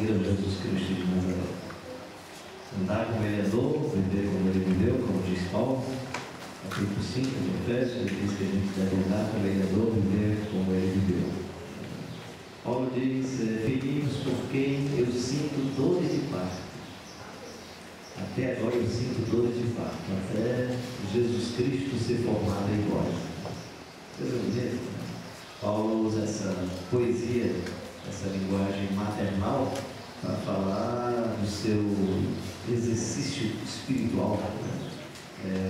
seguir a Jesus Cristo de Nazaré. Andar como Ele andou, viver como Ele viveu, como diz Paulo, capítulo 5 de Efésios, ele diz que a gente deve andar como Ele andou, viver como Ele viveu. Paulo diz, filhinhos, por quem eu sinto dores de parto. Até agora eu sinto dores de parto, até Jesus Cristo ser formado em vós. Coisa bonita. Paulo usa essa poesia, essa linguagem maternal, para falar do seu exercício espiritual,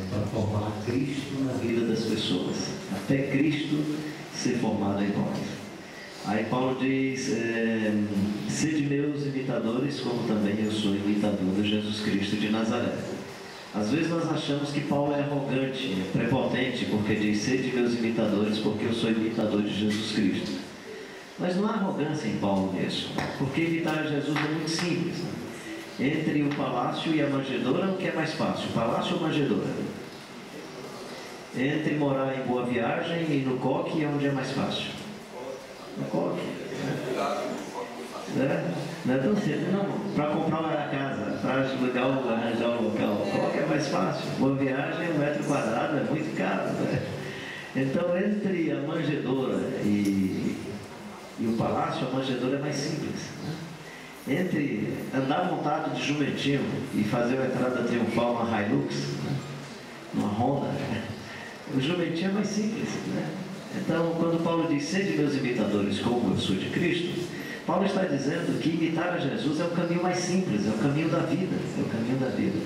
para formar Cristo na vida das pessoas, até Cristo ser formado em vós. Aí Paulo diz, sede meus imitadores, como também eu sou imitador de Jesus Cristo de Nazaré. Às vezes nós achamos que Paulo é arrogante, é prepotente, porque diz, sede meus imitadores, porque eu sou imitador de Jesus Cristo. Mas não há arrogância em Paulo mesmo, porque imitar a Jesus é muito simples. Entre o palácio e a manjedoura, o que é mais fácil? Palácio ou manjedoura? Entre morar em Boa Viagem e no Coque, onde é mais fácil? No Coque. Não é tão simples, não. Para comprar uma casa, para arranjar um local, Coque é mais fácil. Boa Viagem, 1 metro quadrado é muito caro, né? Então, entre a manjedoura e o palácio, a manjedoura é mais simples, né? Entre andar montado de jumentinho e fazer uma entrada triunfal numa Hilux, né? Numa Honda, o jumentinho é mais simples, né? Então, quando Paulo diz, sede meus imitadores como eu sou de Cristo, Paulo está dizendo que imitar a Jesus é o caminho mais simples, é o caminho da vida, é o caminho da vida.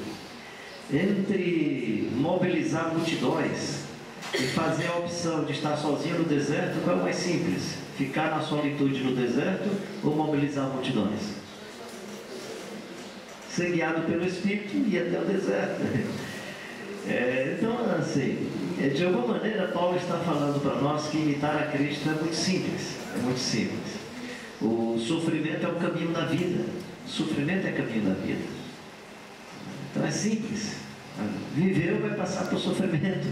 Entre mobilizar multidões e fazer a opção de estar sozinho no deserto, qual é o mais simples? Ficar na solitude no deserto ou mobilizar multidões? Ser guiado pelo Espírito e ir até o deserto. Então, assim, de alguma maneira, Paulo está falando para nós que imitar a Cristo é muito simples. É muito simples. O sofrimento é o caminho da vida. O sofrimento é o caminho da vida. Então é simples. Viver vai passar por sofrimento.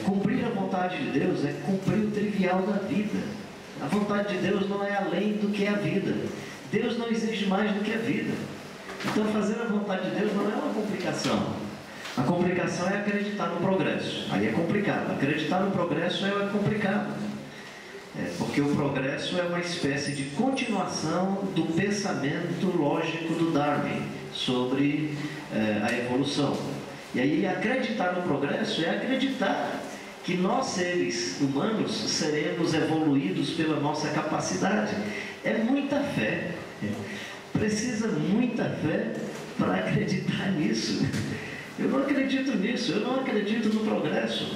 Cumprir a vontade de Deus é cumprir o trivial da vida. A vontade de Deus não é além do que é a vida. Deus não exige mais do que a vida. Então fazer a vontade de Deus não é uma complicação. A complicação é acreditar no progresso. Aí é complicado. Acreditar no progresso é complicado. Porque o progresso é uma espécie de continuação do pensamento lógico do Darwin sobre a evolução. E aí acreditar no progresso é acreditar que nós, seres humanos, seremos evoluídos pela nossa capacidade. É muita fé. Precisa muita fé para acreditar nisso. Eu não acredito nisso, eu não acredito no progresso.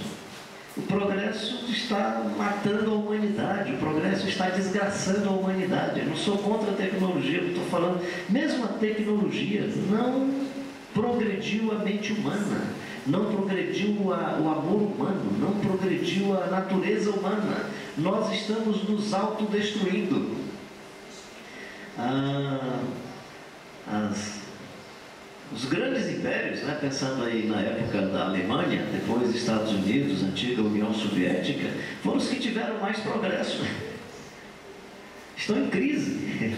O progresso está matando a humanidade, o progresso está desgraçando a humanidade. Eu não sou contra a tecnologia, eu estou falando, mesmo a tecnologia não progrediu a mente humana, não progrediu o amor humano, não progrediu a natureza humana. Nós estamos nos autodestruindo. Os grandes impérios, né, pensando aí na época da Alemanha, depois dos Estados Unidos, antiga União Soviética, foram os que tiveram mais progresso. Estão em crise.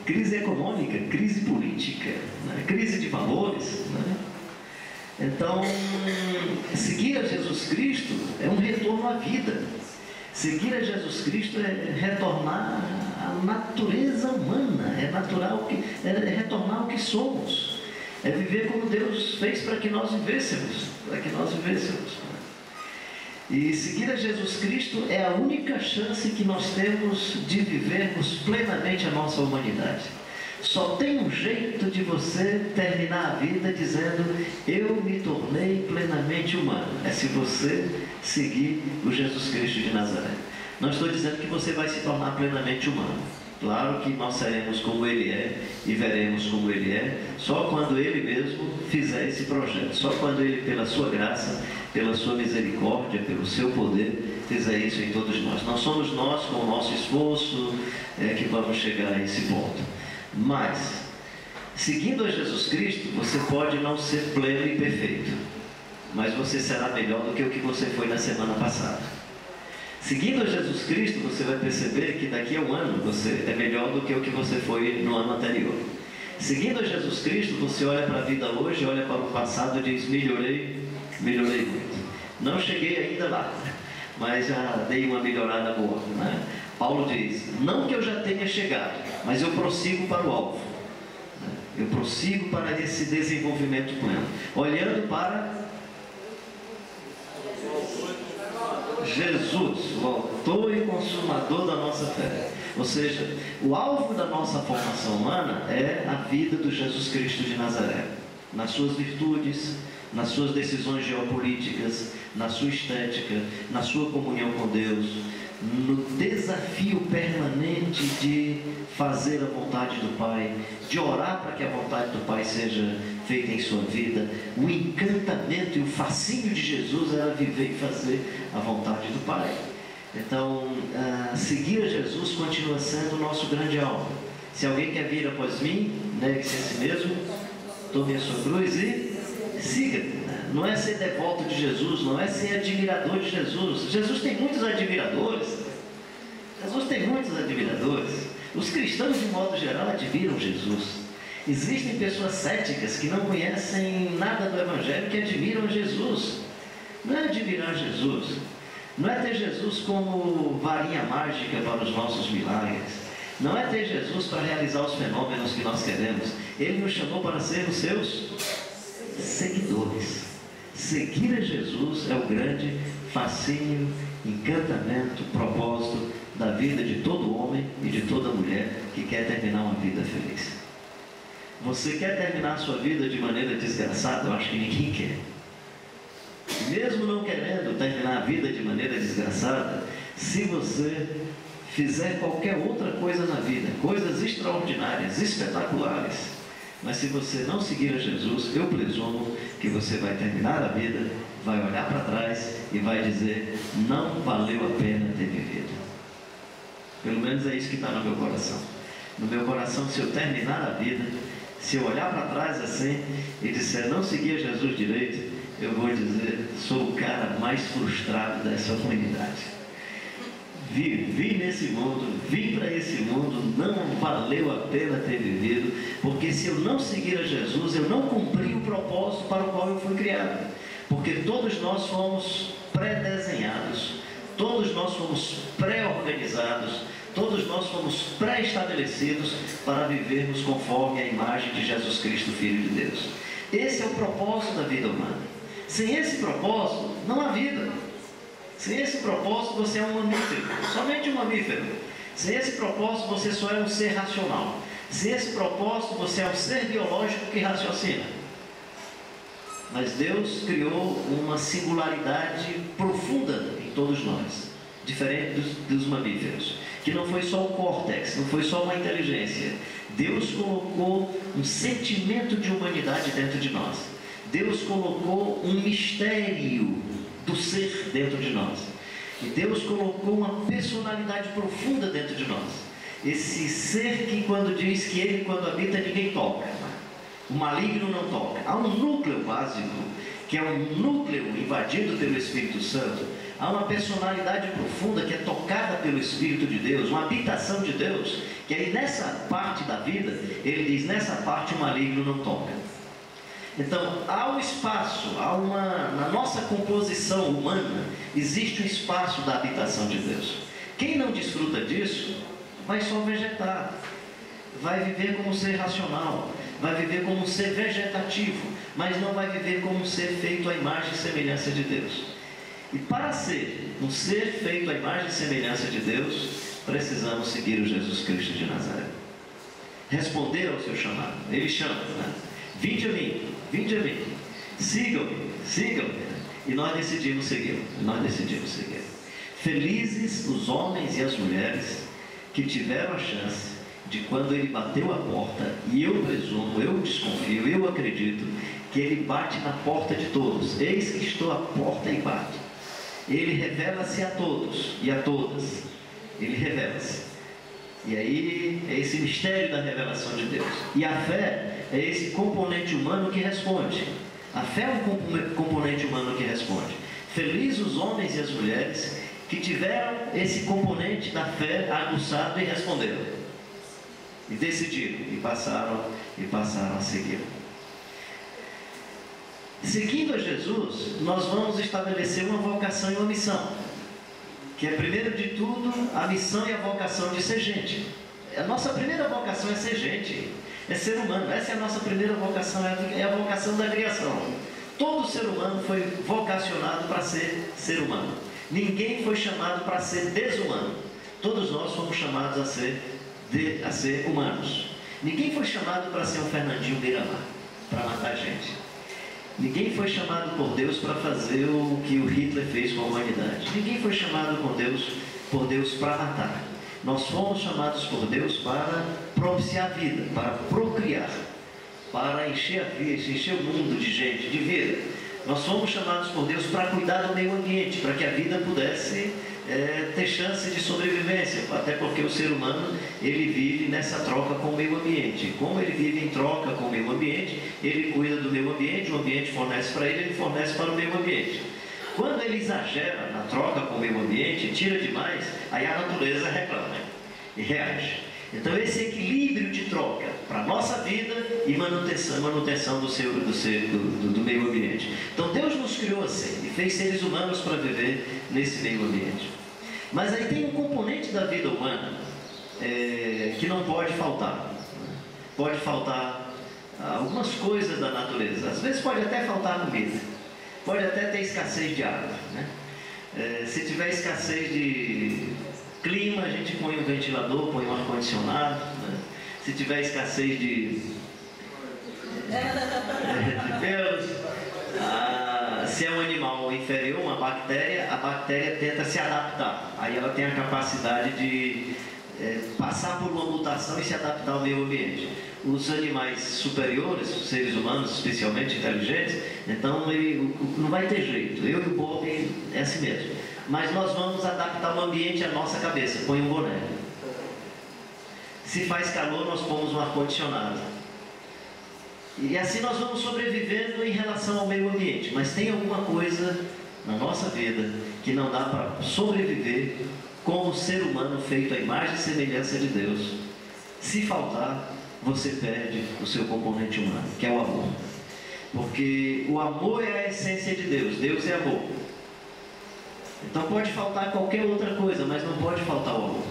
Crise econômica, crise política, né, crise de valores, né? Então, seguir a Jesus Cristo é um retorno à vida. Seguir a Jesus Cristo é retornar à natureza humana, é retornar ao que somos. É viver como Deus fez para que nós vivêssemos, E seguir a Jesus Cristo é a única chance que nós temos de vivermos plenamente a nossa humanidade. Só tem um jeito de você terminar a vida dizendo, eu me tornei plenamente humano. É se você seguir o Jesus Cristo de Nazaré. Não estou dizendo que você vai se tornar plenamente humano. Claro que nós seremos como Ele é e veremos como Ele é, só quando Ele mesmo fizer esse projeto, só quando Ele, pela sua graça, pela sua misericórdia, pelo seu poder, fizer isso em todos nós. Não somos nós, com o nosso esforço, que vamos chegar a esse ponto. Mas, seguindo a Jesus Cristo, você pode não ser pleno e perfeito, mas você será melhor do que o que você foi na semana passada. Seguindo a Jesus Cristo, você vai perceber que daqui a um ano você é melhor do que o que você foi no ano anterior. Seguindo a Jesus Cristo, você olha para a vida hoje, olha para o passado e diz: melhorei muito. Não cheguei ainda lá, mas já dei uma melhorada boa, né? Paulo diz: não que eu já tenha chegado, mas eu prossigo para o alvo. Eu prossigo para esse desenvolvimento pleno, olhando para Jesus, o autor e consumador da nossa fé. Ou seja, o alvo da nossa formação humana é a vida do Jesus Cristo de Nazaré, nas suas virtudes, nas suas decisões geopolíticas, na sua estética, na sua comunhão com Deus, no desafio permanente de fazer a vontade do Pai, de orar para que a vontade do Pai seja feita em sua vida. O encantamento e o fascínio de Jesus era viver e fazer a vontade do Pai. Então, seguir a Jesus continua sendo o nosso grande alvo. Se alguém quer vir após mim, negue-se a si mesmo, tome a sua cruz e siga. Não é ser devoto de Jesus, não é ser admirador de Jesus. Jesus tem muitos admiradores. Os cristãos, de modo geral, admiram Jesus. Existem pessoas céticas que não conhecem nada do Evangelho, que admiram Jesus. Não é admirar Jesus, não é ter Jesus como varinha mágica para os nossos milagres, não é ter Jesus para realizar os fenômenos que nós queremos. Ele nos chamou para ser os seus seguidores. Seguir a Jesus é o grande fascínio, encantamento, propósito da vida de todo homem e de toda mulher que quer terminar uma vida feliz. Você quer terminar a sua vida de maneira desgraçada? Eu acho que ninguém quer. Mesmo não querendo terminar a vida de maneira desgraçada, se você fizer qualquer outra coisa na vida, coisas extraordinárias, espetaculares, mas se você não seguir a Jesus, eu presumo que você vai terminar a vida, vai olhar para trás e vai dizer: não valeu a pena ter vivido. Pelo menos é isso que está no meu coração. No meu coração, se eu terminar a vida, se eu olhar para trás assim e disser: não segui a Jesus direito, eu vou dizer: sou o cara mais frustrado dessa humanidade. Vim nesse mundo, vim para esse mundo, não valeu a pena ter vivido, porque se eu não seguir a Jesus, eu não cumpri o propósito para o qual eu fui criado. Porque todos nós fomos pré-desenhados, todos nós fomos pré-organizados, todos nós fomos pré-estabelecidos para vivermos conforme a imagem de Jesus Cristo, Filho de Deus. Esse é o propósito da vida humana. Sem esse propósito, não há vida. Sem esse propósito, você é um mamífero, somente um mamífero. Sem esse propósito, você só é um ser racional. Sem esse propósito, você é um ser biológico que raciocina. Mas Deus criou uma singularidade profunda em todos nós, diferente dos mamíferos, que não foi só o córtex, não foi só uma inteligência. Deus colocou um sentimento de humanidade dentro de nós. Deus colocou um mistério do ser dentro de nós. E Deus colocou uma personalidade profunda dentro de nós. Esse ser que, quando diz que ele, quando habita, ninguém toca. O maligno não toca. Há um núcleo básico, que é um núcleo invadido pelo Espírito Santo. Há uma personalidade profunda que é tocada pelo Espírito de Deus, uma habitação de Deus, que aí nessa parte da vida, ele diz: nessa parte o maligno não toca. Então, há um espaço, na nossa composição humana, existe um espaço da habitação de Deus. Quem não desfruta disso, vai só vegetar, vai viver como um ser racional, vai viver como um ser vegetativo, mas não vai viver como um ser feito à imagem e semelhança de Deus. E para ser um ser feito à imagem e semelhança de Deus, precisamos seguir o Jesus Cristo de Nazaré. Responder ao seu chamado. Ele chama, né? Vinde a mim, sigam-me. E nós decidimos seguir. Felizes os homens e as mulheres que tiveram a chance de, quando ele bateu a porta, e eu presumo, eu desconfio, eu acredito, que ele bate na porta de todos. Eis que estou à porta e bato. Ele revela-se a todos e a todas. Ele revela-se. E aí é esse mistério da revelação de Deus. E a fé é esse componente humano que responde. A fé é um componente humano que responde. Felizes os homens e as mulheres que tiveram esse componente da fé aguçado e responderam. E decidiram, e passaram a segui-lo. Seguindo a Jesus, nós vamos estabelecer uma vocação e uma missão, que é, primeiro de tudo, a missão e a vocação de ser gente. A nossa primeira vocação é ser gente, é ser humano. Essa é a nossa primeira vocação, é a vocação da criação. Todo ser humano foi vocacionado para ser ser humano. Ninguém foi chamado para ser desumano. Todos nós fomos chamados a ser humanos. Ninguém foi chamado para ser um Fernandinho Beiramar, para matar gente. Ninguém foi chamado por Deus para fazer o que o Hitler fez com a humanidade. Ninguém foi chamado por Deus para matar. Nós fomos chamados por Deus para propiciar a vida, para procriar, para encher a vida, encher o mundo de gente, de vida. Nós fomos chamados por Deus para cuidar do meio ambiente, para que a vida pudesse ter chance de sobrevivência, até porque o ser humano, ele vive nessa troca com o meio ambiente. Como ele vive em troca com o meio ambiente, ele cuida do meio ambiente, o ambiente fornece para ele fornece para o meio ambiente. Quando ele exagera na troca com o meio ambiente, tira demais, aí a natureza reclama e reage. Então esse equilíbrio de troca para a nossa vida e manutenção do meio ambiente. Então Deus nos criou assim e fez seres humanos para viver nesse meio ambiente. Mas aí tem um componente da vida humana que não pode faltar. Pode faltar algumas coisas da natureza. Às vezes pode até faltar comida. Pode até ter escassez de água, né? Se tiver escassez de clima, a gente põe um ventilador, põe um ar-condicionado, né? Se tiver escassez de pelos, se é um animal inferior, uma bactéria, a bactéria tenta se adaptar. Aí ela tem a capacidade de passar por uma mutação e se adaptar ao meio ambiente. Os animais superiores, os seres humanos especialmente inteligentes, então ele não vai ter jeito. Eu e o Bob é assim mesmo. Mas nós vamos adaptar o ambiente à nossa cabeça. Põe um boné. Se faz calor, nós pomos um ar-condicionado. E assim nós vamos sobrevivendo em relação ao meio ambiente. Mas tem alguma coisa na nossa vida que não dá para sobreviver como ser humano feito à imagem e semelhança de Deus. Se faltar, você perde o seu componente humano, que é o amor. Porque o amor é a essência de Deus. Deus é amor. Então pode faltar qualquer outra coisa, mas não pode faltar o amor.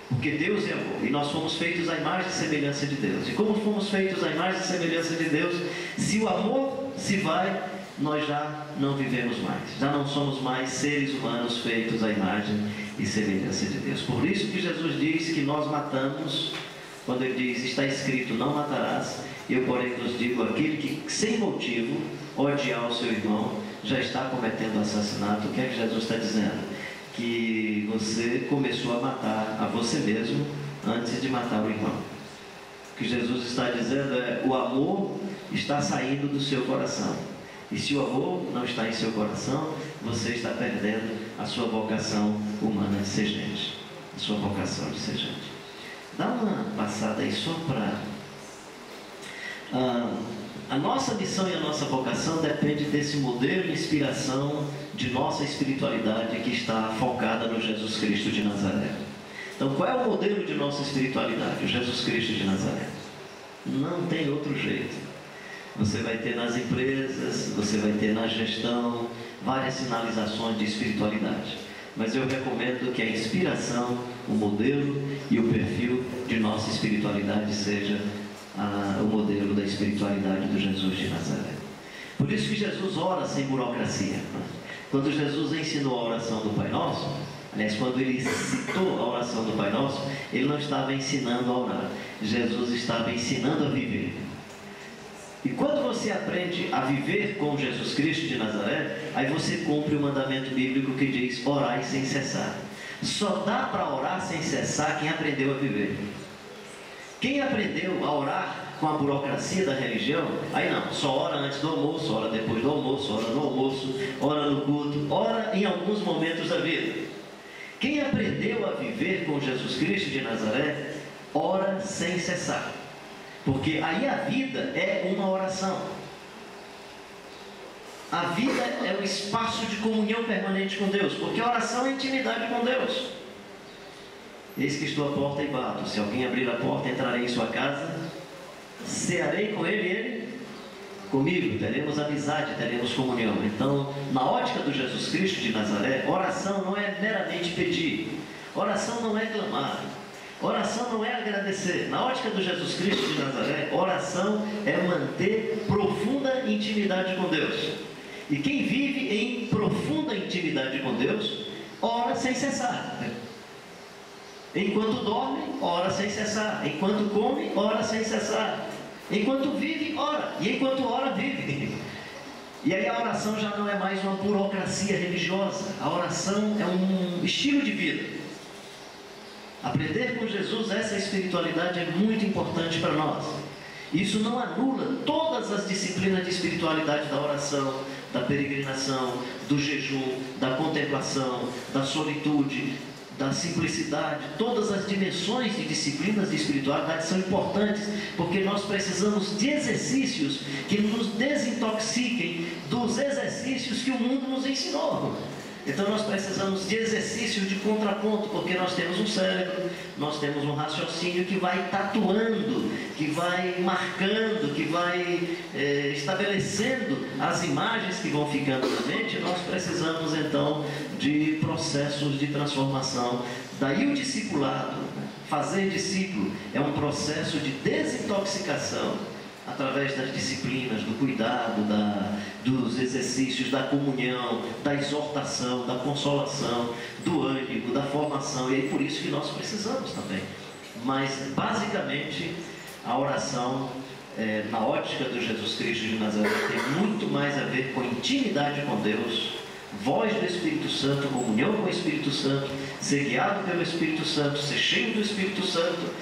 Porque Deus é amor. E nós fomos feitos à imagem e semelhança de Deus. E como fomos feitos à imagem e semelhança de Deus, se o amor se vai, nós já não vivemos mais. Já não somos mais seres humanos feitos à imagem e semelhança de Deus. Por isso que Jesus diz que nós matamos. Quando ele diz, está escrito, não matarás, eu porém vos digo, aquele que sem motivo odiar o seu irmão, já está cometendo assassinato. O que é que Jesus está dizendo? Que você começou a matar a você mesmo antes de matar o irmão. O que Jesus está dizendo é, o amor está saindo do seu coração. E se o amor não está em seu coração, você está perdendo a sua vocação humana de ser gente. A sua vocação de ser gente. Dá uma passada aí só para... A nossa missão e a nossa vocação depende desse modelo de inspiração de nossa espiritualidade que está focada no Jesus Cristo de Nazaré. Então, qual é o modelo de nossa espiritualidade? O Jesus Cristo de Nazaré. Não tem outro jeito. Você vai ter nas empresas, você vai ter na gestão, várias sinalizações de espiritualidade. Mas eu recomendo que a inspiração, o modelo e o perfil de nossa espiritualidade seja o modelo da espiritualidade do Jesus de Nazaré. Por isso que Jesus ora sem burocracia. Quando Jesus ensinou a oração do Pai Nosso, aliás, quando ele citou a oração do Pai Nosso, ele não estava ensinando a orar. Jesus estava ensinando a viver. E quando você aprende a viver com Jesus Cristo de Nazaré, aí você cumpre o mandamento bíblico que diz, orai sem cessar. Só dá para orar sem cessar quem aprendeu a viver. Quem aprendeu a orar com a burocracia da religião, aí não, só ora antes do almoço, ora depois do almoço, ora no almoço, ora no culto, ora em alguns momentos da vida. Quem aprendeu a viver com Jesus Cristo de Nazaré, ora sem cessar. Porque aí a vida é uma oração. A vida é um espaço de comunhão permanente com Deus, porque a oração é intimidade com Deus. Eis que estou à porta e bato. Se alguém abrir a porta, entrarei em sua casa, cearei com ele e ele comigo. Teremos amizade, teremos comunhão. Então, na ótica do Jesus Cristo de Nazaré, oração não é meramente pedir, oração não é clamar, oração não é agradecer. Na ótica do Jesus Cristo de Nazaré, oração é manter profunda intimidade com Deus. E quem vive em profunda intimidade com Deus, ora sem cessar. Enquanto dorme, ora sem cessar. Enquanto come, ora sem cessar. Enquanto vive, ora. E enquanto ora, vive. E aí a oração já não é mais uma burocracia religiosa. A oração é um estilo de vida. Aprender com Jesus essa espiritualidade é muito importante para nós. Isso não anula todas as disciplinas de espiritualidade da oração, da peregrinação, do jejum, da contemplação, da solitude, da simplicidade. Todas as dimensões de disciplinas de espiritualidade são importantes, porque nós precisamos de exercícios que nos desintoxiquem dos exercícios que o mundo nos ensinou. Então nós precisamos de exercícios de contraponto, porque nós temos um cérebro, nós temos um raciocínio que vai tatuando, que vai marcando, que vai estabelecendo as imagens que vão ficando na mente. Nós precisamos então de processos de transformação. Daí o discipulado, fazer discípulo, é um processo de desintoxicação através das disciplinas, do cuidado, dos exercícios, da comunhão, da exortação, da consolação, do ânimo, da formação. E é por isso que nós precisamos também. Mas basicamente a oração, na ótica do Jesus Cristo de Nazaré, tem muito mais a ver com intimidade com Deus, voz do Espírito Santo, comunhão com o Espírito Santo, ser guiado pelo Espírito Santo, ser cheio do Espírito Santo,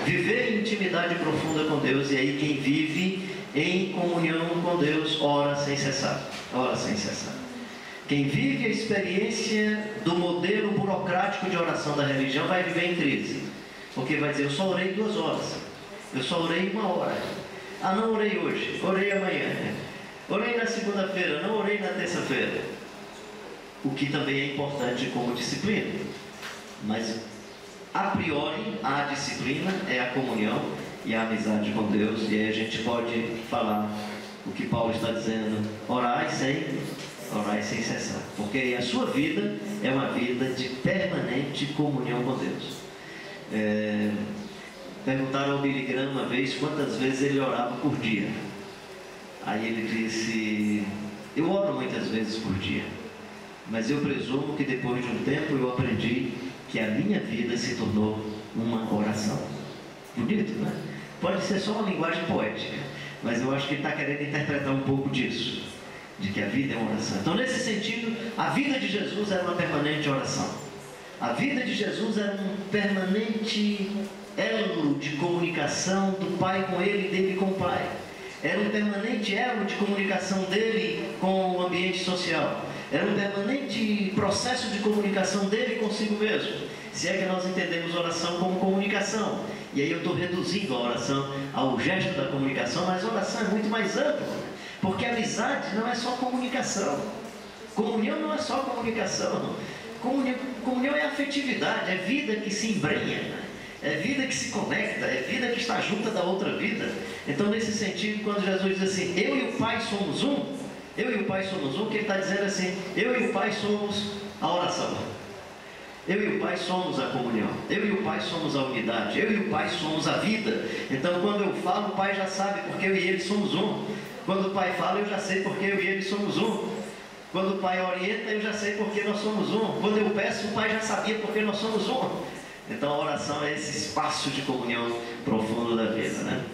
viver em intimidade profunda com Deus. E aí quem vive em comunhão com Deus ora sem cessar. Ora sem cessar. Quem vive a experiência do modelo burocrático de oração da religião vai viver em crise, porque vai dizer: eu só orei 2 horas, eu só orei 1 hora, não orei hoje, orei amanhã, orei na segunda-feira, não orei na terça-feira. O que também é importante como disciplina, mas a priori a disciplina é a comunhão e a amizade com Deus. E aí a gente pode falar o que Paulo está dizendo: orai sem cessar, porque a sua vida é uma vida de permanente comunhão com Deus. Perguntaram ao Billy Graham uma vez quantas vezes ele orava por dia. Aí ele disse: eu oro muitas vezes por dia, mas eu presumo que depois de um tempo eu aprendi que a minha vida se tornou uma oração. Bonito, não é? Pode ser só uma linguagem poética, mas eu acho que ele está querendo interpretar um pouco disso, de que a vida é uma oração. Então, nesse sentido, a vida de Jesus era uma permanente oração. A vida de Jesus era um permanente elo de comunicação do Pai com ele e dele com o Pai. Era um permanente elo de comunicação dele com o ambiente social. Era um permanente processo de comunicação dele consigo mesmo. Se é que nós entendemos oração como comunicação. E aí eu estou reduzindo a oração ao gesto da comunicação, mas a oração é muito mais ampla. Porque amizade não é só comunicação. Comunhão não é só comunicação. Comunhão é afetividade, é vida que se embrenha, é vida que se conecta, é vida que está junta da outra vida. Então, nesse sentido, quando Jesus diz assim: eu e o Pai somos um, eu e o Pai somos um, que ele está dizendo assim: eu e o Pai somos a oração, eu e o Pai somos a comunhão, eu e o Pai somos a unidade, eu e o Pai somos a vida. Então, quando eu falo, o Pai já sabe, porque eu e ele somos um. Quando o Pai fala, eu já sei, porque eu e ele somos um. Quando o Pai orienta, eu já sei, porque nós somos um. Quando eu peço, o Pai já sabia, porque nós somos um. Então a oração é esse espaço de comunhão profundo da vida, né?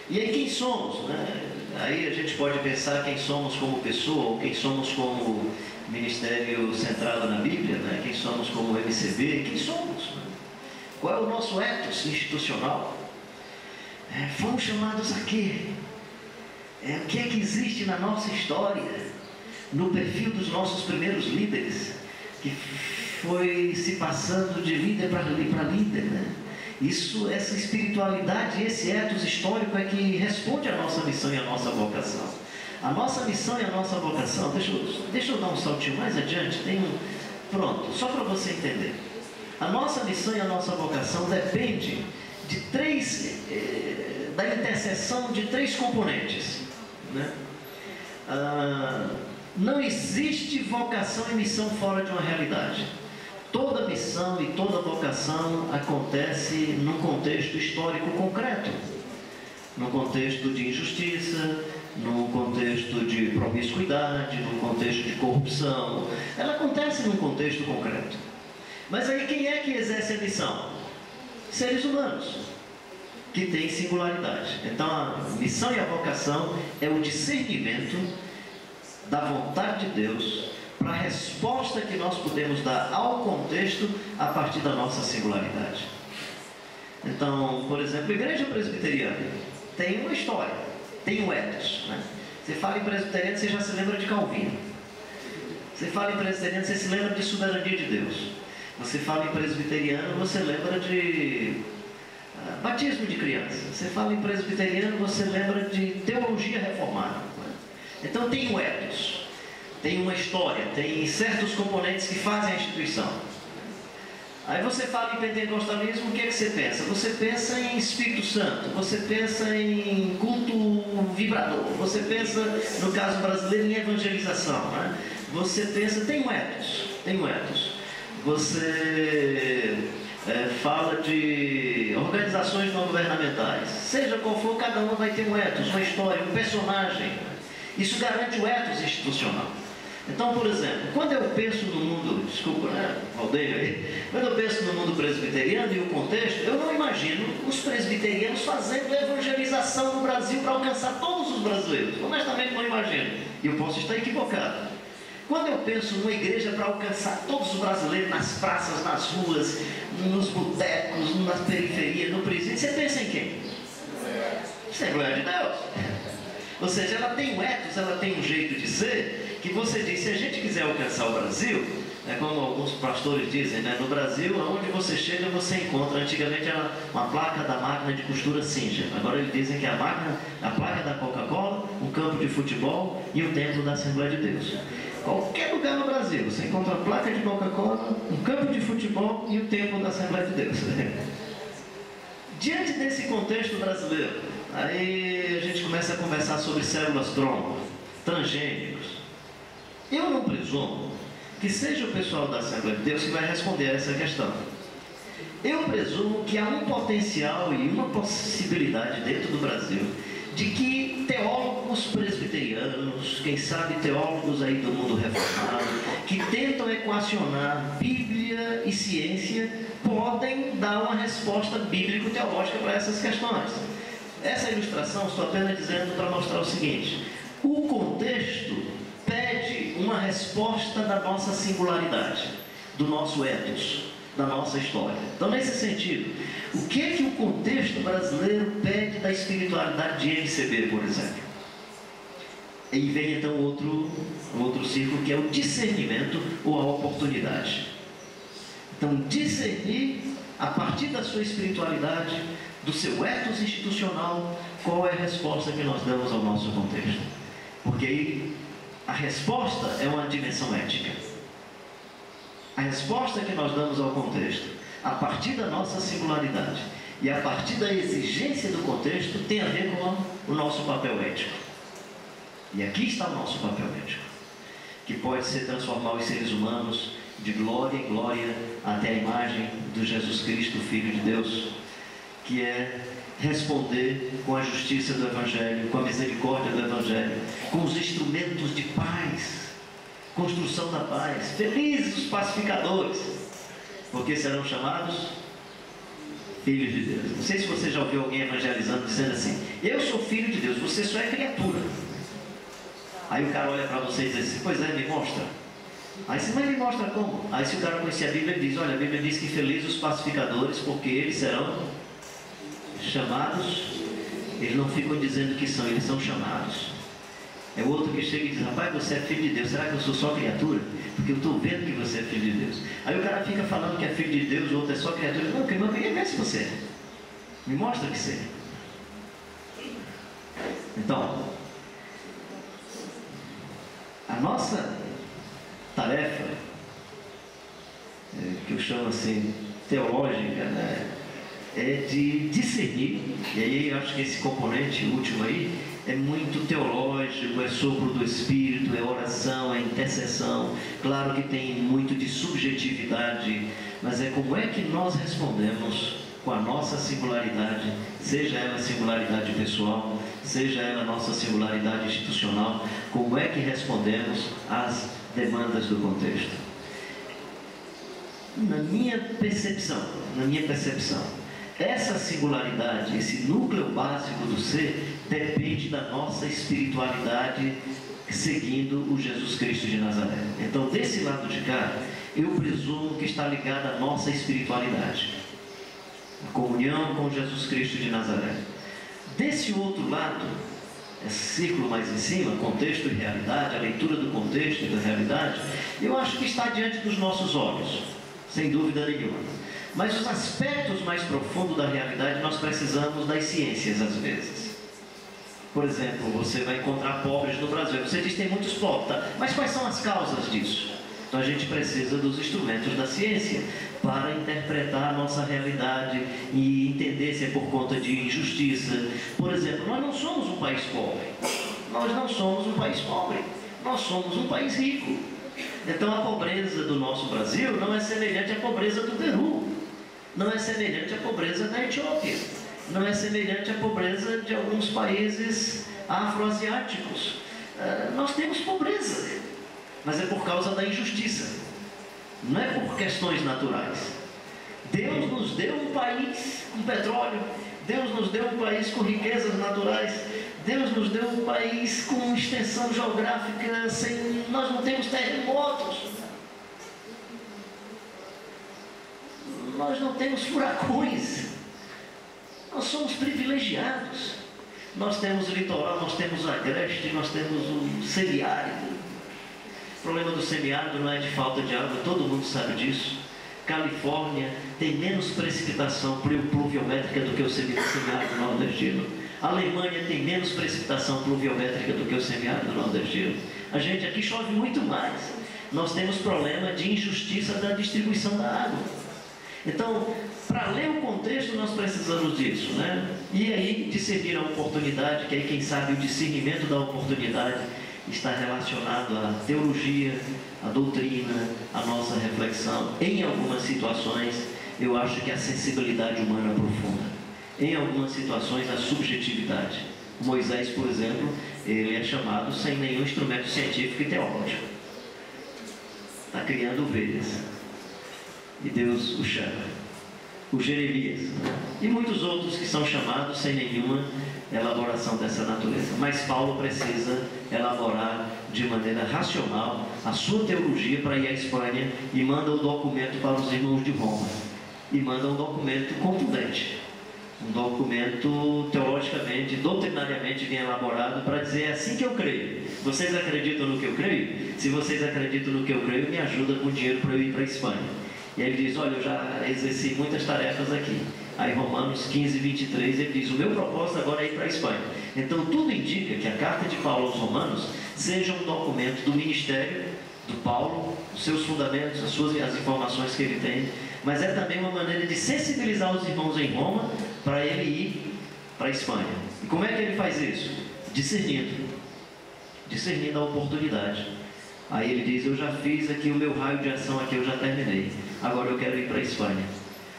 E aí quem somos, né? Aí a gente pode pensar quem somos como pessoa, ou quem somos como ministério centrado na Bíblia, né? Quem somos como MCB, quem somos, né? Qual é o nosso ethos institucional? Fomos chamados a quê? O que é que existe na nossa história, no perfil dos nossos primeiros líderes, que foi se passando de líder para líder, né? Essa espiritualidade, esse ethos histórico é que responde à nossa missão e à nossa vocação. A nossa missão e a nossa vocação, deixa eu dar um saltinho mais adiante, pronto, só para você entender. A nossa missão e a nossa vocação depende de da interseção de três componentes, né? Não existe vocação e missão fora de uma realidade. Toda missão e toda vocação acontece num contexto histórico concreto, num contexto de injustiça, num contexto de promiscuidade, num contexto de corrupção. Ela acontece num contexto concreto. Mas aí quem é que exerce a missão? Seres humanos, que têm singularidade. Então a missão e a vocação é o discernimento da vontade de Deus para a resposta que nós podemos dar ao contexto a partir da nossa singularidade. Então, por exemplo, a igreja presbiteriana tem uma história, tem um ethos, né? Você fala em presbiteriano, você já se lembra de Calvino. Você fala em presbiteriano, você se lembra de soberania de Deus. Você fala em presbiteriano, você lembra de batismo de criança. Você fala em presbiteriano, você lembra de teologia reformada, né? Então tem um ethos, tem uma história, tem certos componentes que fazem a instituição. Aí você fala em pentecostalismo, o que é que você pensa? Você pensa em Espírito Santo, você pensa em culto vibrador, você pensa, no caso brasileiro, em evangelização, né? Você pensa, tem um ethos. Você fala de organizações não governamentais, seja qual for, cada uma vai ter um ethos, uma história, um personagem. Isso garante o ethos institucional. Então, por exemplo, quando eu penso no mundo, desculpa, né, Valdeir aí, quando eu penso no mundo presbiteriano e o contexto, eu não imagino os presbiterianos fazendo evangelização no Brasil para alcançar todos os brasileiros. Honestamente, não imagino. E eu posso estar equivocado. Quando eu penso numa igreja para alcançar todos os brasileiros nas praças, nas ruas, nos botecos, nas periferias, no presídio, você pensa em quem? Assembleia de Deus. Ou seja, ela tem um ethos, ela tem um jeito de ser, que você diz, se a gente quiser alcançar o Brasil, como alguns pastores dizem, né, no Brasil, aonde você chega, você encontra, antigamente era uma placa da máquina de costura Singer, agora eles dizem que a placa da Coca-Cola, um campo de futebol e o templo da Assembleia de Deus. Qualquer lugar no Brasil, você encontra a placa de Coca-Cola, um campo de futebol e o templo da Assembleia de Deus. Diante desse contexto brasileiro, aí a gente começa a conversar sobre células-tronco, transgênicos. Eu não presumo que seja o pessoal da Assembleia de Deus que vai responder a essa questão. Eu presumo que há um potencial e uma possibilidade dentro do Brasil de que teólogos presbiterianos, quem sabe teólogos aí do mundo reformado, que tentam equacionar Bíblia e ciência, podem dar uma resposta bíblico-teológica para essas questões. Essa ilustração estou apenas dizendo para mostrar o seguinte: o contexto pede uma resposta da nossa singularidade, do nosso ethos, da nossa história. Então, nesse sentido, o que é que o contexto brasileiro pede da espiritualidade de MCB, por exemplo? E vem então outro círculo, que é o discernimento ou a oportunidade. Então, discernir a partir da sua espiritualidade, do seu ethos institucional, qual é a resposta que nós damos ao nosso contexto. Porque aí a resposta é uma dimensão ética. A resposta que nós damos ao contexto, a partir da nossa singularidade e a partir da exigência do contexto, tem a ver com o nosso papel ético. E aqui está o nosso papel ético, que pode ser transformar os seres humanos de glória em glória até a imagem do Jesus Cristo, Filho de Deus, que é responder com a justiça do Evangelho, com a misericórdia do Evangelho, com os instrumentos de paz, construção da paz. Felizes os pacificadores, porque serão chamados filhos de Deus. Não sei se você já ouviu alguém evangelizando dizendo assim: eu sou filho de Deus, você só é criatura. Aí o cara olha para você e diz assim: pois é, me mostra. Aí você, mas me mostra como? Aí se o cara conhecer a Bíblia, ele diz: olha, a Bíblia diz que felizes os pacificadores, porque eles serão chamados. Eles não ficam dizendo que são, eles são chamados. É o outro que chega e diz: rapaz, você é filho de Deus, será que eu sou só criatura? Porque eu estou vendo que você é filho de Deus. Aí o cara fica falando que é filho de Deus, o outro é só criatura. Não, irmão, eu queria ver se você é. Me mostra que você é. Então, A nossa tarefa, que eu chamo assim, teológica, né, é de discernir, e aí eu acho que esse componente último aí é muito teológico, é sopro do Espírito, é oração, é intercessão. Claro que tem muito de subjetividade, mas é como é que nós respondemos com a nossa singularidade, seja ela singularidade pessoal, seja ela nossa singularidade institucional, como é que respondemos às demandas do contexto. Na minha percepção, essa singularidade, esse núcleo básico do ser, depende da nossa espiritualidade seguindo o Jesus Cristo de Nazaré. Então, desse lado de cá, eu presumo que está ligada à nossa espiritualidade, a comunhão com Jesus Cristo de Nazaré. Desse outro lado, esse círculo mais em cima, contexto e realidade, a leitura do contexto e da realidade, eu acho que está diante dos nossos olhos, sem dúvida nenhuma. Mas os aspectos mais profundos da realidade nós precisamos das ciências às vezes. Por exemplo, você vai encontrar pobres no Brasil. Você diz que tem muitos pobres, tá? Mas quais são as causas disso? Então a gente precisa dos instrumentos da ciência para interpretar a nossa realidade e entender se é por conta de injustiça. Por exemplo, nós não somos um país pobre. Nós não somos um país pobre. Nós somos um país rico. Então a pobreza do nosso Brasil não é semelhante à pobreza do Peru. Não é semelhante à pobreza da Etiópia. Não é semelhante à pobreza de alguns países afroasiáticos. Nós temos pobreza, mas é por causa da injustiça. Não é por questões naturais. Deus nos deu um país com petróleo. Deus nos deu um país com riquezas naturais. Deus nos deu um país com extensão geográfica. Nós não temos terremotos. Nós não temos furacões. Nós somos privilegiados. Nós temos o litoral, nós temos o agreste, nós temos o semiárido. O problema do semiárido não é de falta de água, todo mundo sabe disso. Califórnia tem menos precipitação pluviométrica do que o semiárido nordestino. A Alemanha tem menos precipitação pluviométrica do que o semiárido nordestino. A gente aqui chove muito mais. Nós temos problema de injustiça da distribuição da água. Então, para ler o contexto, nós precisamos disso, né? E aí, discernir a oportunidade, que aí, quem sabe, o discernimento da oportunidade está relacionado à teologia, à doutrina, à nossa reflexão. Em algumas situações, eu acho que a sensibilidade humana profunda. Em algumas situações, a subjetividade. Moisés, por exemplo, ele é chamado sem nenhum instrumento científico e teológico. Está criando ovelhas. E Deus o chama. O Jeremias, e muitos outros que são chamados sem nenhuma elaboração dessa natureza. Mas Paulo precisa elaborar de maneira racional a sua teologia para ir à Espanha e manda um documento para os irmãos de Roma. E manda um documento contundente. Um documento teologicamente, doutrinariamente bem elaborado para dizer: é assim que eu creio. Vocês acreditam no que eu creio? Se vocês acreditam no que eu creio, me ajuda com dinheiro para eu ir para a Espanha. E ele diz: olha, eu já exerci muitas tarefas aqui. Aí Romanos 15, 23, ele diz: o meu propósito agora é ir para a Espanha. Então tudo indica que a carta de Paulo aos Romanos seja um documento do ministério do Paulo, os seus fundamentos, as informações que ele tem, mas é também uma maneira de sensibilizar os irmãos em Roma para ele ir para a Espanha. E como é que ele faz isso? Discernindo a oportunidade. Aí ele diz: eu já fiz aqui o meu raio de ação, aqui eu já terminei, agora eu quero ir para a Espanha.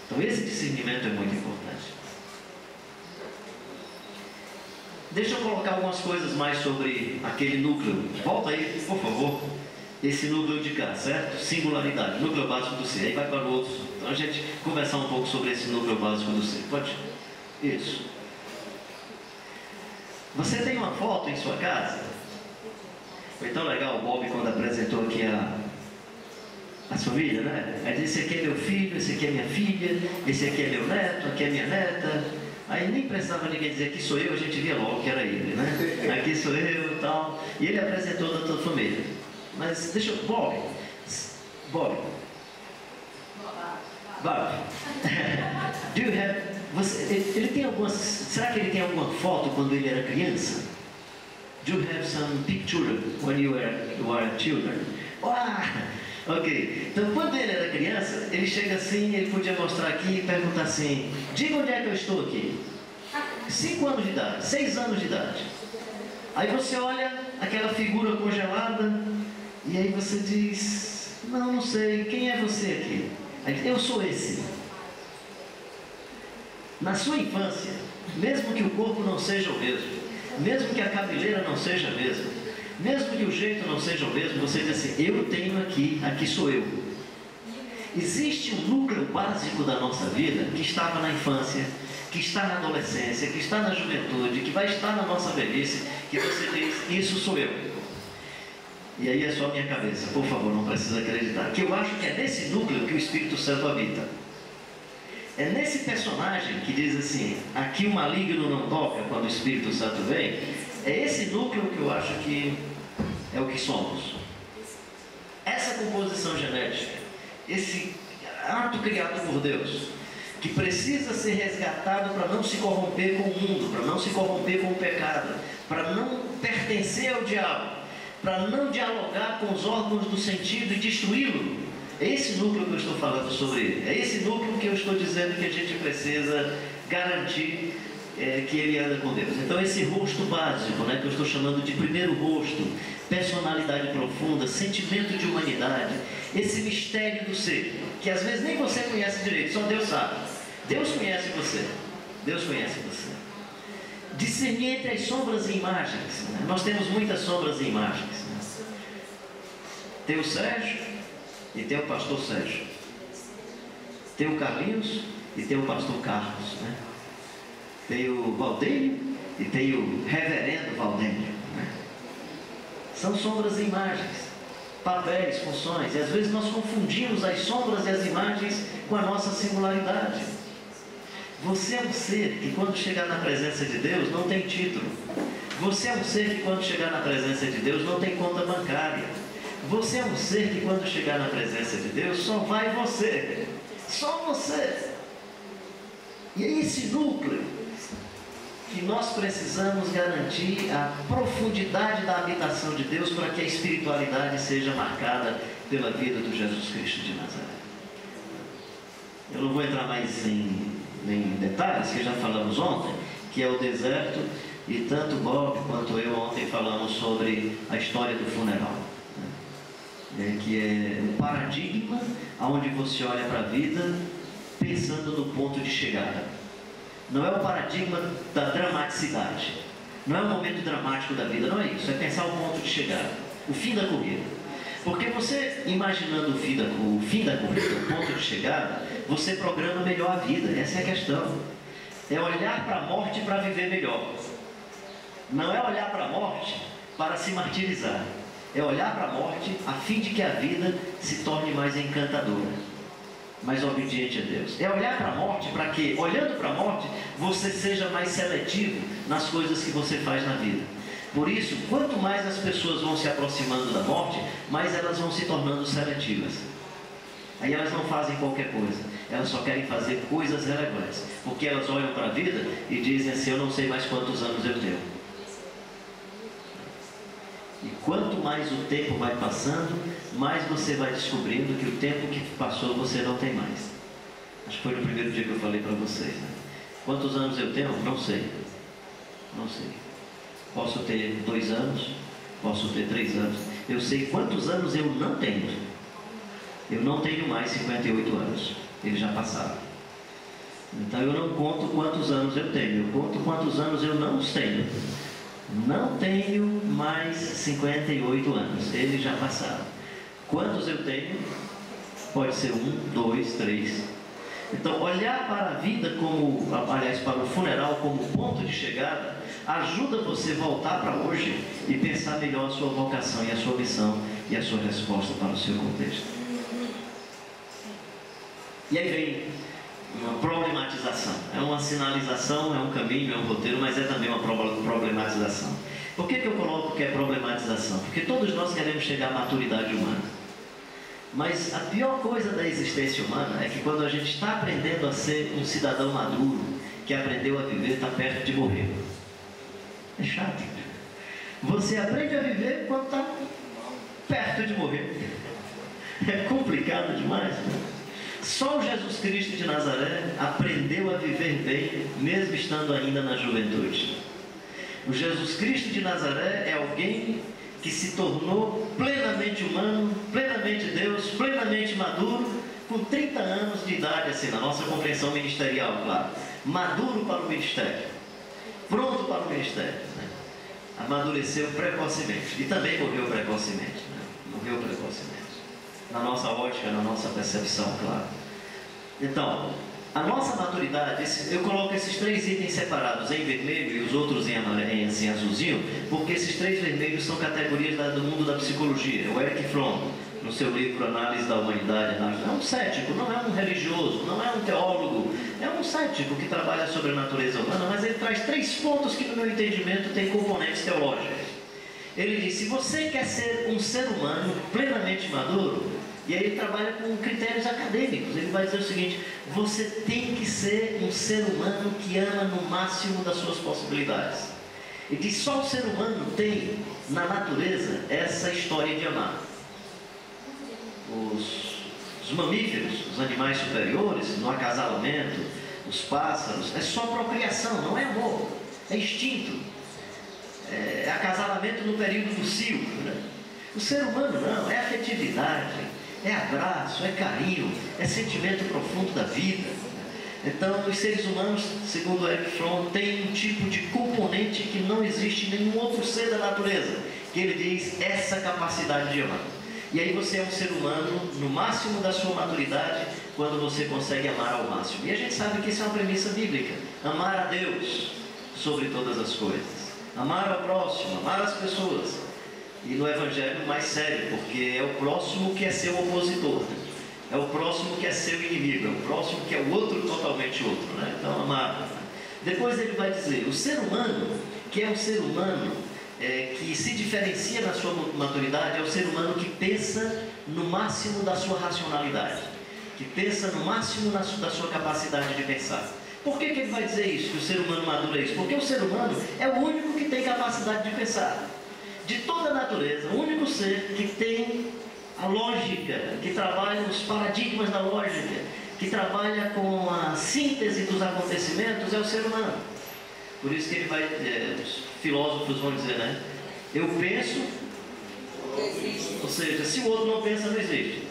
Então esse discernimento é muito importante. Deixa eu colocar algumas coisas mais sobre aquele núcleo. Volta aí, por favor. Esse núcleo de cá, certo? Singularidade, núcleo básico do ser. Aí vai para o outro. Então a gente conversar um pouco sobre esse núcleo básico do ser. Pode? Isso. Você tem uma foto em sua casa? Foi tão legal o Bob quando apresentou aqui as famílias, né? Aí disse: esse aqui é meu filho, esse aqui é minha filha, esse aqui é meu neto, aqui é minha neta. Aí nem precisava ninguém dizer: aqui sou eu, a gente via logo que era ele, né? Aqui sou eu e tal. E ele apresentou da tua família. Mas deixa eu... Bob. Do you have... ele tem algumas... Será que ele tem alguma foto quando ele era criança? Do you have some picture when you were children? Ok. Então, quando ele era criança, ele chega assim, ele podia mostrar aqui e perguntar assim: diga onde é que eu estou aqui. 5 anos de idade, 6 anos de idade. Aí você olha aquela figura congelada e aí você diz: não sei, quem é você aqui? Aí, eu sou esse. Na sua infância, mesmo que o corpo não seja o mesmo, mesmo que a cabeleira não seja a mesma, mesmo que o jeito não seja o mesmo, você diz assim: eu tenho aqui sou eu. Existe um núcleo básico da nossa vida que estava na infância, que está na adolescência, que está na juventude, que vai estar na nossa velhice, que você diz: isso sou eu. E aí é só a minha cabeça, por favor, não precisa acreditar. Que eu acho que é nesse núcleo que o Espírito Santo habita. É nesse personagem que diz assim: aqui o maligno não toca quando o Espírito Santo vem. É esse núcleo que eu acho que é o que somos. Essa composição genética, esse ato criado por Deus, que precisa ser resgatado para não se corromper com o mundo, para não se corromper com o pecado, para não pertencer ao diabo, para não dialogar com os órgãos do sentido e destruí-lo. É esse núcleo que eu estou falando sobre ele. É esse núcleo que eu estou dizendo que a gente precisa garantir que ele anda com Deus. Então esse rosto básico, que eu estou chamando de primeiro rosto, personalidade profunda, sentimento de humanidade, esse mistério do ser, que às vezes nem você conhece direito, só Deus sabe. Deus conhece você. Deus conhece você. Discernir entre as sombras e imagens. Nós temos muitas sombras e imagens. Tem o Sérgio e tem o pastor Sérgio. Tem o Carlinhos e tem o pastor Carlos. Tem o Valdênio e tem o reverendo Valdênio. São sombras e imagens, papéis, funções. E às vezes nós confundimos as sombras e as imagens com a nossa singularidade. Você é um ser que quando chegar na presença de Deus não tem título. Você é um ser que quando chegar na presença de Deus não tem conta bancária. Você é um ser que quando chegar na presença de Deus só vai você. Só você. E é esse núcleo que nós precisamos garantir a profundidade da habitação de Deus para que a espiritualidade seja marcada pela vida do Jesus Cristo de Nazaré. Eu não vou entrar mais em detalhes, que já falamos ontem, que é o deserto, e tanto Bob quanto eu ontem falamos sobre a história do funeral, que é um paradigma onde você olha para a vida pensando no ponto de chegada. Não é o paradigma da dramaticidade, não é o momento dramático da vida, não é isso, é pensar o ponto de chegada, o fim da corrida. Porque você, imaginando o fim da corrida, o ponto de chegada, você programa melhor a vida. Essa é a questão. É olhar para a morte para viver melhor. Não é olhar para a morte para se martirizar. É olhar para a morte a fim de que a vida se torne mais encantadora, mais obediente a Deus. É olhar para a morte para que, olhando para a morte, você seja mais seletivo nas coisas que você faz na vida. Por isso, quanto mais as pessoas vão se aproximando da morte, mais elas vão se tornando seletivas. Aí elas não fazem qualquer coisa, elas só querem fazer coisas relevantes, porque elas olham para a vida e dizem assim: eu não sei mais quantos anos eu tenho. E quanto mais o tempo vai passando, mais você vai descobrindo que o tempo que passou você não tem mais. Acho que foi no primeiro dia que eu falei para vocês, Quantos anos eu tenho? Não sei. Não sei. Posso ter 2 anos, posso ter 3 anos. Eu sei quantos anos eu não tenho. Eu não tenho mais 58 anos. Eles já passaram. Então eu não conto quantos anos eu tenho. Eu conto quantos anos eu não tenho. Não tenho mais 58 anos. Eles já passaram. Quantos eu tenho? Pode ser 1, 2, 3. Então olhar para a vida como, aliás, para o funeral como ponto de chegada, ajuda você a voltar para hoje e pensar melhor a sua vocação e a sua missão e a sua resposta para o seu contexto. E aí vem uma problematização. É uma sinalização, é um caminho, é um roteiro, mas é também uma problematização. Por que eu coloco que é problematização? Porque todos nós queremos chegar à maturidade humana. Mas a pior coisa da existência humana é que quando a gente está aprendendo a ser um cidadão maduro, que aprendeu a viver, está perto de morrer. É chato. Você aprende a viver quando está perto de morrer. É complicado demais, né? Só o Jesus Cristo de Nazaré aprendeu a viver bem, mesmo estando ainda na juventude. O Jesus Cristo de Nazaré é alguém que se tornou plenamente humano, plenamente Deus, plenamente maduro, com 30 anos de idade, assim, na nossa compreensão ministerial, claro. Maduro para o ministério, pronto para o ministério, né? Amadureceu precocemente e também morreu precocemente, né? Morreu precocemente. Na nossa ótica, na nossa percepção, claro. Então, a nossa maturidade, eu coloco esses 3 itens separados em vermelho e os outros em assim, azulzinho, porque esses 3 vermelhos são categorias do mundo da psicologia. O Erich Fromm, no seu livro Análise da Humanidade, é um cético, não é um religioso, não é um teólogo, é um cético que trabalha sobre a natureza humana, mas ele traz 3 pontos que, no meu entendimento, têm componentes teológicos. Ele diz: se você quer ser um ser humano plenamente maduro, e aí ele trabalha com critérios acadêmicos, ele vai dizer o seguinte: você tem que ser um ser humano que ama no máximo das suas possibilidades. Ele diz: só o ser humano tem na natureza essa história de amar. Os mamíferos, os animais superiores, no acasalamento, os pássaros, é só procriação, não é amor, é instinto. É acasalamento no período do cio, né? O ser humano não, é afetividade, é abraço, é carinho, é sentimento profundo da vida. Então, os seres humanos, segundo Erich Fromm, têm um tipo de componente que não existe em nenhum outro ser da natureza, que ele diz: essa capacidade de amar. E aí você é um ser humano no máximo da sua maturidade, quando você consegue amar ao máximo. E a gente sabe que isso é uma premissa bíblica: amar a Deus sobre todas as coisas, amar ao próximo, amar as pessoas. E no Evangelho mais sério, porque é o próximo que é seu opositor, é o próximo que é seu inimigo, é o próximo que é o outro totalmente outro, né? Então, amar. Depois ele vai dizer: o ser humano, que é um ser humano que se diferencia na sua maturidade, é o ser humano que pensa no máximo da sua racionalidade, que pensa no máximo da sua capacidade de pensar. Por que ele vai dizer isso, que o ser humano maduro é isso? Porque o ser humano é o único que tem capacidade de pensar. De toda a natureza, o único ser que tem a lógica, que trabalha nos paradigmas da lógica, que trabalha com a síntese dos acontecimentos, é o ser humano. Por isso que ele vai, os filósofos vão dizer, né? Eu penso, ou seja, se o outro não pensa, não existe.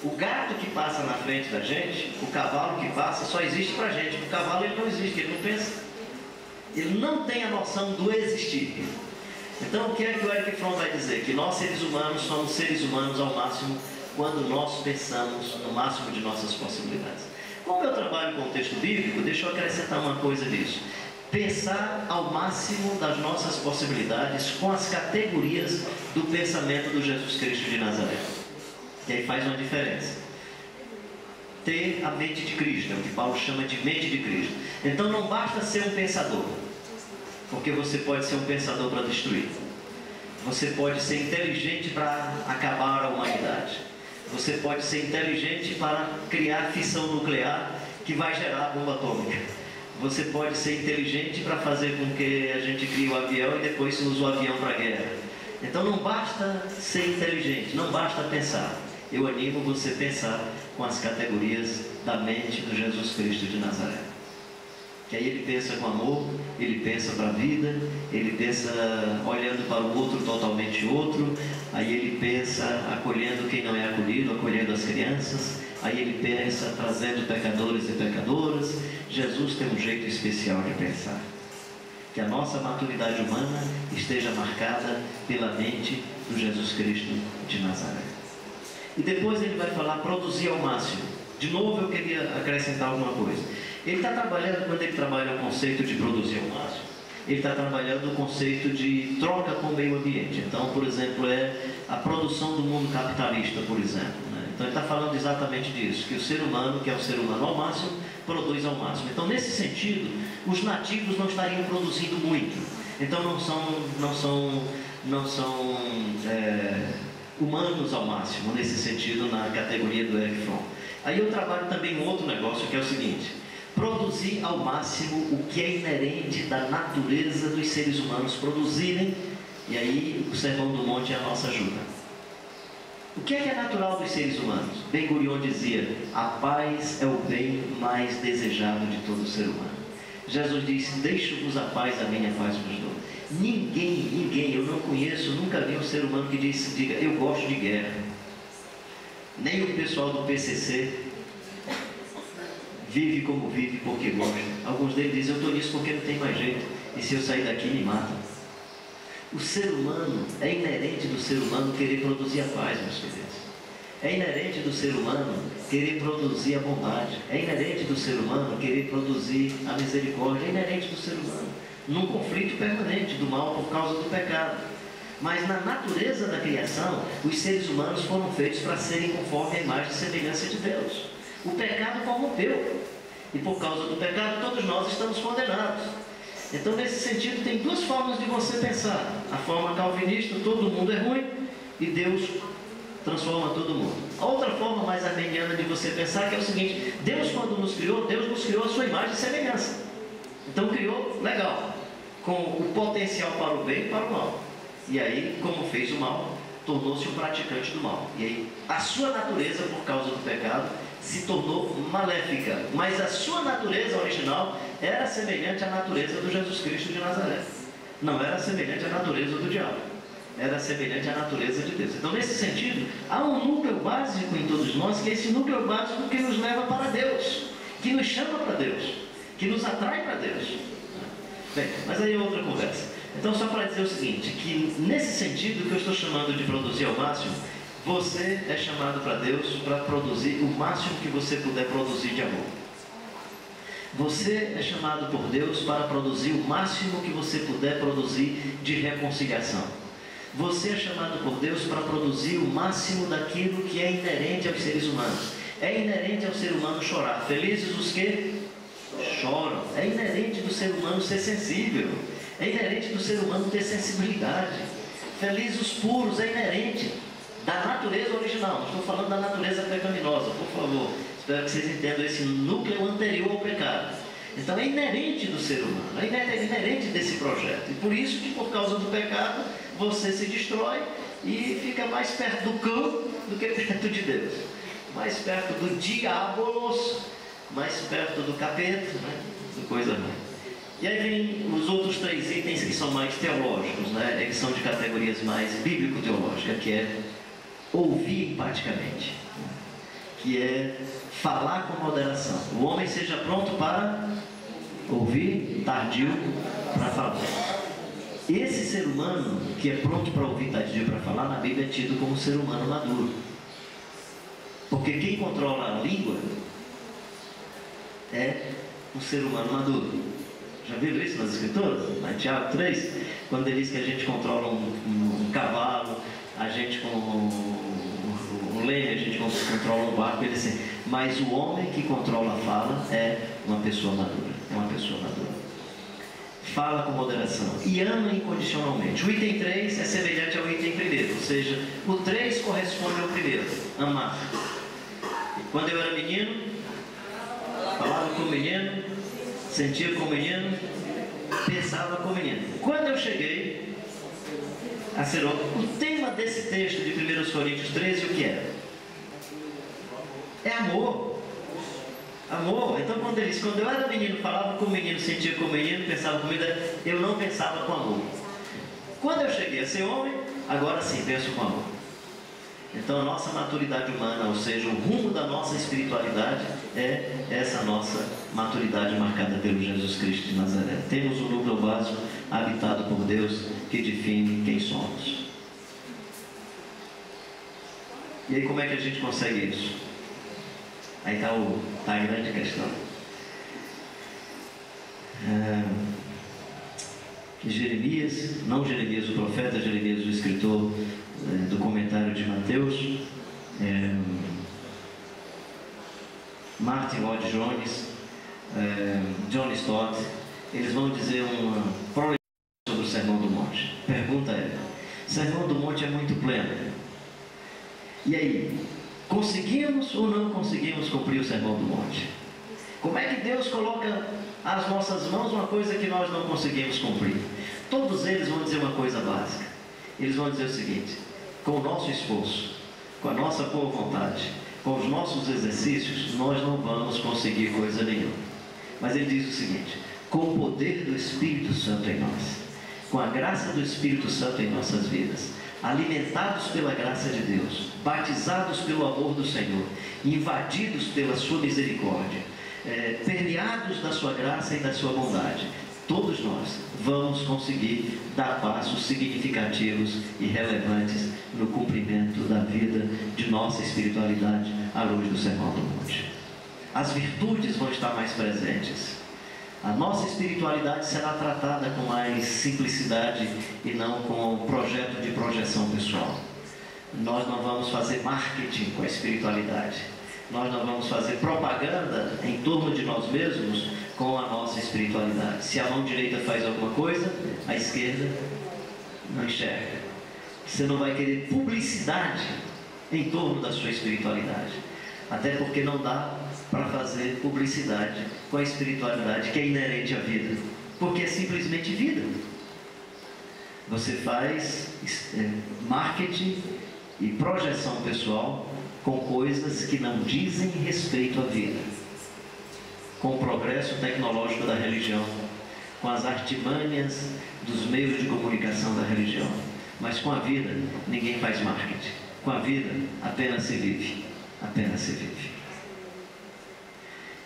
O gato que passa na frente da gente, o cavalo que passa, só existe pra gente. O cavalo, ele não existe, ele não pensa. Ele não tem a noção do existir. Então, o que é que o Erich Fromm vai dizer? Que nós, seres humanos, somos seres humanos ao máximo quando nós pensamos no máximo de nossas possibilidades. Como eu trabalho com o texto bíblico, deixa eu acrescentar uma coisa disso. Pensar ao máximo das nossas possibilidades com as categorias do pensamento do Jesus Cristo de Nazaré. E aí faz uma diferença. Ter a mente de Cristo, é o que Paulo chama de mente de Cristo. Então não basta ser um pensador, porque você pode ser um pensador para destruir. Você pode ser inteligente para acabar a humanidade. Você pode ser inteligente para criar fissão nuclear que vai gerar a bomba atômica. Você pode ser inteligente para fazer com que a gente crie o avião e depois se use o avião para a guerra. Então não basta ser inteligente, não basta pensar. Eu animo você a pensar com as categorias da mente do Jesus Cristo de Nazaré. Que aí ele pensa com amor, ele pensa para a vida, ele pensa olhando para o outro totalmente outro, aí ele pensa acolhendo quem não é acolhido, acolhendo as crianças, aí ele pensa trazendo pecadores e pecadoras. Jesus tem um jeito especial de pensar. Que a nossa maturidade humana esteja marcada pela mente do Jesus Cristo de Nazaré. E depois ele vai falar produzir ao máximo. De novo eu queria acrescentar alguma coisa. Ele está trabalhando, quando ele trabalha o conceito de produzir ao máximo, ele está trabalhando o conceito de troca com o meio ambiente. Então, por exemplo, é a produção do mundo capitalista, por exemplo, né? Então ele está falando exatamente disso, que o ser humano, que é o ser humano ao máximo, produz ao máximo. Então, nesse sentido, os nativos não estariam produzindo muito. Então não são humanos ao máximo, nesse sentido, na categoria do Erich Fromm. Aí eu trabalho também um outro negócio, que é o seguinte: produzir ao máximo o que é inerente da natureza dos seres humanos produzirem E aí o Sermão do Monte é a nossa ajuda. O que é natural dos seres humanos? Ben-Gurion dizia: a paz é o bem mais desejado de todo ser humano. Jesus disse: deixo-vos a paz, a minha paz vos dou. Ninguém, eu não conheço, nunca vi um ser humano que diga: eu gosto de guerra. Nem o pessoal do PCC vive como vive porque gosta. Alguns deles dizem: eu estou nisso porque não tem mais jeito, e se eu sair daqui me matam. O ser humano, é inerente do ser humano querer produzir a paz, meus queridos. É inerente do ser humano querer produzir a bondade. É inerente do ser humano querer produzir a misericórdia. É inerente do ser humano num conflito permanente do mal por causa do pecado. Mas na natureza da criação, os seres humanos foram feitos para serem conforme a imagem e semelhança de Deus. O pecado corrompeu, e por causa do pecado todos nós estamos condenados. Então, nesse sentido, tem duas formas de você pensar. A forma calvinista: todo mundo é ruim e Deus transforma todo mundo. A outra forma mais armeniana de você pensar, que é o seguinte: Deus, quando nos criou, Deus nos criou a sua imagem e semelhança. Então criou, legal, com o potencial para o bem e para o mal. E aí, como fez o mal, tornou-se um praticante do mal. E aí, a sua natureza, por causa do pecado, se tornou maléfica. Mas a sua natureza original era semelhante à natureza do Jesus Cristo de Nazaré. Não era semelhante à natureza do diabo. Era semelhante à natureza de Deus. Então, nesse sentido, há um núcleo básico em todos nós, que é esse núcleo básico que nos leva para Deus, que nos chama para Deus, que nos atrai para Deus. Bem, mas aí é outra conversa. Então, só para dizer o seguinte, que nesse sentido que eu estou chamando de produzir ao máximo, você é chamado para Deus para produzir o máximo que você puder produzir de amor. Você é chamado por Deus para produzir o máximo que você puder produzir de reconciliação. Você é chamado por Deus para produzir o máximo daquilo que é inerente aos seres humanos. É inerente ao ser humano chorar. Felizes os que choram. É inerente do ser humano ser sensível. É inerente do ser humano ter sensibilidade. Felizes os puros. É inerente da natureza original. Não estou falando da natureza pecaminosa, por favor. Espero que vocês entendam esse núcleo anterior ao pecado. Então é inerente do ser humano. É inerente desse projeto. E por isso que, por causa do pecado, você se destrói e fica mais perto do cão do que perto de Deus. Mais perto do diabolos, mais perto do capeta, né? Do coisa ruim. E aí vem os outros três itens que são mais teológicos, né? Que são de categorias mais bíblico-teológicas, que é ouvir empaticamente, que é falar com moderação. O homem seja pronto para ouvir, tardio para falar. Esse ser humano que é pronto para ouvir, tardio para falar, na Bíblia é tido como ser humano maduro. Porque quem controla a língua é um ser humano maduro. Já viram isso nas Escrituras? Lá em Tiago 3, quando ele diz que a gente controla um cavalo, a gente com um leme, a gente controla um barco, ele diz assim: mas o homem que controla a fala é uma pessoa madura. É uma pessoa madura. Fala com moderação e ama incondicionalmente. O item 3 é semelhante ao item 1, ou seja, o 3 corresponde ao 1, amar. Quando eu era menino, falava com o menino, sentia com o menino, pensava com o menino. Quando eu cheguei a ser o tema desse texto de 1 Coríntios 13, o que é? É amor. Amor. Então, quando ele diz: quando eu era menino, falava com o menino, sentia com o menino, pensava com o menino, eu não pensava com amor. Quando eu cheguei a ser homem, agora sim penso com amor. Então, a nossa maturidade humana, ou seja, o rumo da nossa espiritualidade, é essa nossa maturidade marcada pelo Jesus Cristo de Nazaré. Temos um núcleo básico habitado por Deus que define quem somos. E aí, como é que a gente consegue isso? Aí está a grande questão. Jeremias, não Jeremias o profeta, Jeremias o escritor do comentário de Mateus, Martin Lloyd Jones, John Stott, eles vão dizer uma prole sobre o Sermão do Monte. Pergunta é: Sermão do Monte é muito pleno. E aí, conseguimos ou não conseguimos cumprir o Sermão do Monte? Como é que Deus coloca às nossas mãos uma coisa que nós não conseguimos cumprir? Todos eles vão dizer uma coisa básica: eles vão dizer o seguinte: com o nosso esforço, com a nossa boa vontade, com os nossos exercícios, nós não vamos conseguir coisa nenhuma. Mas ele diz o seguinte: com o poder do Espírito Santo em nós, com a graça do Espírito Santo em nossas vidas, alimentados pela graça de Deus, batizados pelo amor do Senhor, invadidos pela sua misericórdia, permeados da sua graça e da sua bondade, todos nós vamos conseguir dar passos significativos e relevantes no cumprimento da vida de nossa espiritualidade à luz do Sermão do Monte. As virtudes vão estar mais presentes. A nossa espiritualidade será tratada com mais simplicidade e não com o projeto de projeção pessoal. Nós não vamos fazer marketing com a espiritualidade. Nós não vamos fazer propaganda em torno de nós mesmos com a nossa espiritualidade. Se a mão direita faz alguma coisa, a esquerda não enxerga. Você não vai querer publicidade em torno da sua espiritualidade. Até porque não dá para fazer publicidade com a espiritualidade que é inerente à vida. Porque é simplesmente vida. Você faz marketing e projeção pessoal com coisas que não dizem respeito à vida, com o progresso tecnológico da religião, com as artimanhas dos meios de comunicação da religião. Mas com a vida, ninguém faz marketing. Com a vida, apenas se vive. Apenas se vive.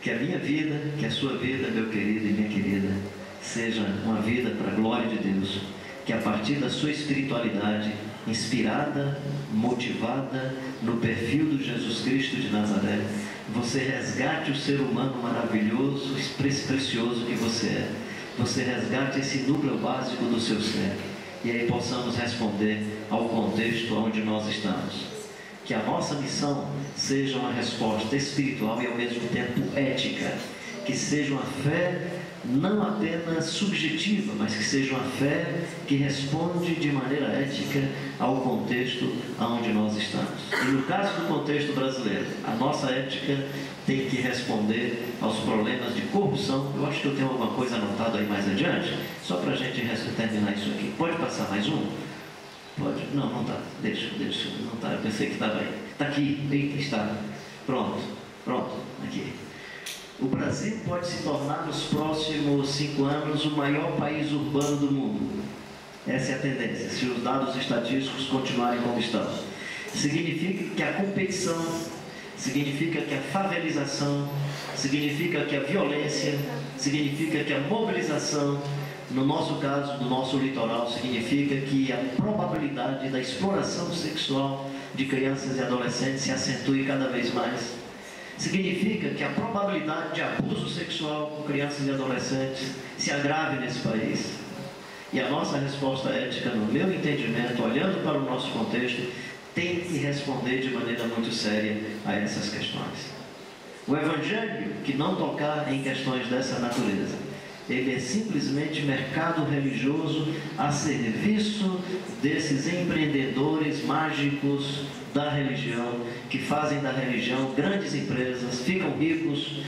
Que a minha vida, que a sua vida, meu querido e minha querida, seja uma vida para a glória de Deus. Que a partir da sua espiritualidade, inspirada, motivada no perfil do Jesus Cristo de Nazaré, você resgate o ser humano maravilhoso, precioso que você é. Você resgate esse núcleo básico do seu ser. E aí possamos responder ao contexto onde nós estamos. Que a nossa missão seja uma resposta espiritual e ao mesmo tempo ética. Que seja uma fé não apenas subjetiva, mas que seja uma fé que responde de maneira ética ao contexto onde nós estamos. E no caso do contexto brasileiro, a nossa ética tem que responder aos problemas de corrupção. Eu acho que eu tenho alguma coisa anotada aí mais adiante, só para a gente terminar isso aqui. Pode passar mais um? Pode? Não, não está. Deixa, não está. Eu pensei que estava aí. Está aqui. Eita, está. Pronto, aqui. O Brasil pode se tornar nos próximos 5 anos o maior país urbano do mundo. Essa é a tendência, se os dados estatísticos continuarem como estão. Significa que a competição, significa que a favelização, significa que a violência, significa que a mobilização, no nosso caso, do nosso litoral, significa que a probabilidade da exploração sexual de crianças e adolescentes se acentue cada vez mais. Significa que a probabilidade de abuso sexual com crianças e adolescentes se agrave nesse país. E a nossa resposta ética, no meu entendimento, olhando para o nosso contexto, tem que responder de maneira muito séria a essas questões. O Evangelho que não tocar em questões dessa natureza, ele é simplesmente mercado religioso a serviço desses empreendedores mágicos da religião, que fazem da religião grandes empresas, ficam ricos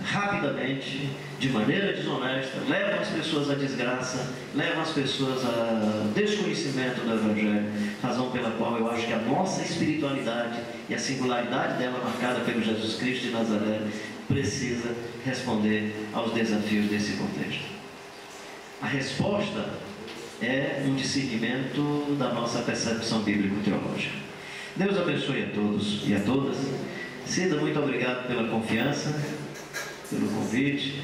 rapidamente, de maneira desonesta, levam as pessoas à desgraça, levam as pessoas a desconhecimento do Evangelho, razão pela qual eu acho que a nossa espiritualidade e a singularidade dela, marcada pelo Jesus Cristo de Nazaré, precisa responder aos desafios desse contexto. A resposta é um discernimento da nossa percepção bíblico-teológica. Deus abençoe a todos e a todas. Cida, muito obrigado pela confiança, pelo convite.